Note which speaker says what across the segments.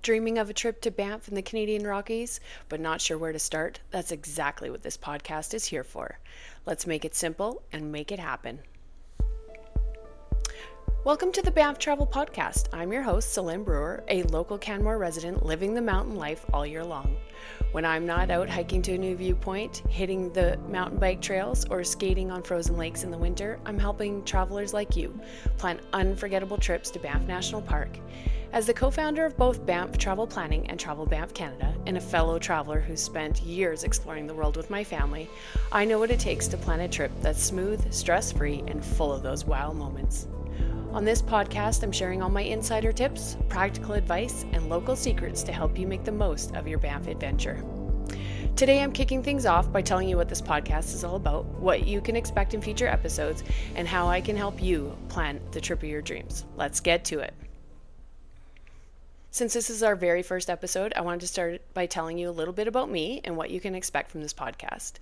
Speaker 1: Dreaming of a trip to Banff in the Canadian Rockies, but not sure where to start? That's exactly what this podcast is here for. Let's make it simple and make it happen. Welcome to the Banff Travel Podcast. I'm your host, Celine Brewer, a local Canmore resident living the mountain life all year long. When I'm not out hiking to a new viewpoint, hitting the mountain bike trails, or skating on frozen lakes in the winter, I'm helping travelers like you plan unforgettable trips to Banff National Park. As the co-founder of both Banff Travel Planning and Travel Banff Canada, and a fellow traveler who's spent years exploring the world with my family, I know what it takes to plan a trip that's smooth, stress-free, and full of those wow moments. On this podcast, I'm sharing all my insider tips, practical advice, and local secrets to help you make the most of your Banff adventure. Today, I'm kicking things off by telling you what this podcast is all about, what you can expect in future episodes, and how I can help you plan the trip of your dreams. Let's get to it. Since this is our very first episode, I wanted to start by telling you a little bit about me and what you can expect from this podcast.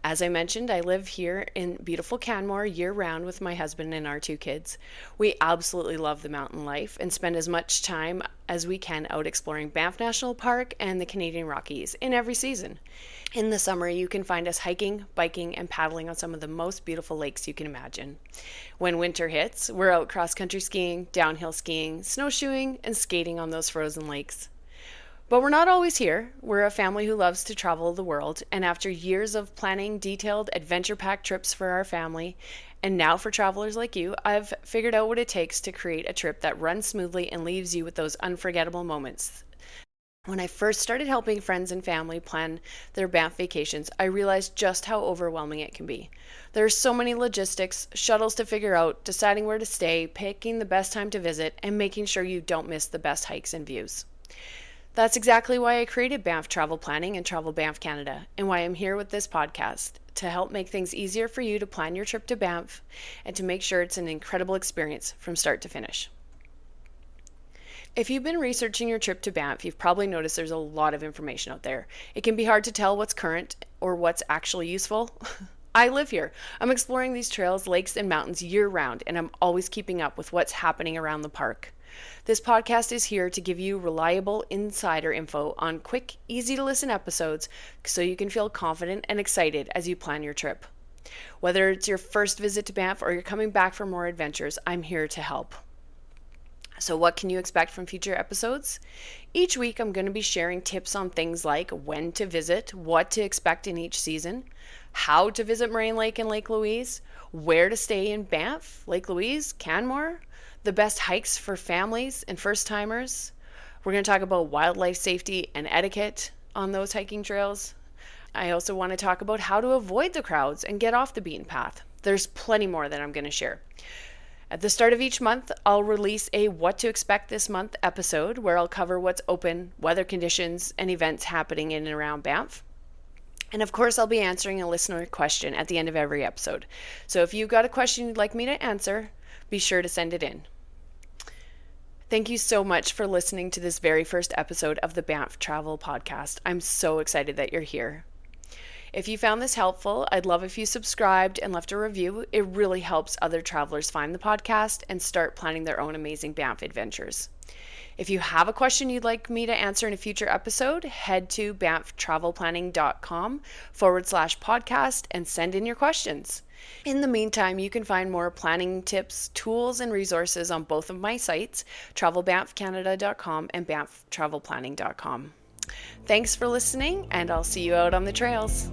Speaker 1: As I mentioned, I live here in beautiful Canmore year-round with my husband and our 2 kids. We absolutely love the mountain life and spend as much time as we can out exploring Banff National Park and the Canadian Rockies in every season. In the summer, you can find us hiking, biking, and paddling on some of the most beautiful lakes you can imagine. When winter hits, we're out cross-country skiing, downhill skiing, snowshoeing, and skating on those frozen lakes. But we're not always here. We're a family who loves to travel the world, and after years of planning detailed, adventure-packed trips for our family, and now for travelers like you, I've figured out what it takes to create a trip that runs smoothly and leaves you with those unforgettable moments. When I first started helping friends and family plan their Banff vacations, I realized just how overwhelming it can be. There are so many logistics, shuttles to figure out, deciding where to stay, picking the best time to visit, and making sure you don't miss the best hikes and views. That's exactly why I created Banff Travel Planning and Travel Banff Canada, and why I'm here with this podcast, to help make things easier for you to plan your trip to Banff and to make sure it's an incredible experience from start to finish. If you've been researching your trip to Banff, you've probably noticed there's a lot of information out there. It can be hard to tell what's current or what's actually useful. I live here. I'm exploring these trails, lakes, and mountains year-round, and I'm always keeping up with what's happening around the park. This podcast is here to give you reliable insider info on quick, easy-to-listen episodes so you can feel confident and excited as you plan your trip. Whether it's your first visit to Banff or you're coming back for more adventures, I'm here to help. So what can you expect from future episodes? Each week I'm going to be sharing tips on things like when to visit, what to expect in each season, how to visit Moraine Lake and Lake Louise, where to stay in Banff, Lake Louise, Canmore, the best hikes for families and first-timers. We're going to talk about wildlife safety and etiquette on those hiking trails. I also want to talk about how to avoid the crowds and get off the beaten path. There's plenty more that I'm going to share. At the start of each month, I'll release a What to Expect This Month episode where I'll cover what's open, weather conditions, and events happening in and around Banff. And of course, I'll be answering a listener question at the end of every episode. So if you've got a question you'd like me to answer, be sure to send it in. Thank you so much for listening to this very first episode of the Banff Travel Podcast. I'm so excited that you're here. If you found this helpful, I'd love if you subscribed and left a review. It really helps other travelers find the podcast and start planning their own amazing Banff adventures. If you have a question you'd like me to answer in a future episode, head to banfftravelplanning.com/podcast and send in your questions. In the meantime, you can find more planning tips, tools, and resources on both of my sites, travelbanffcanada.com and banfftravelplanning.com. Thanks for listening, and I'll see you out on the trails.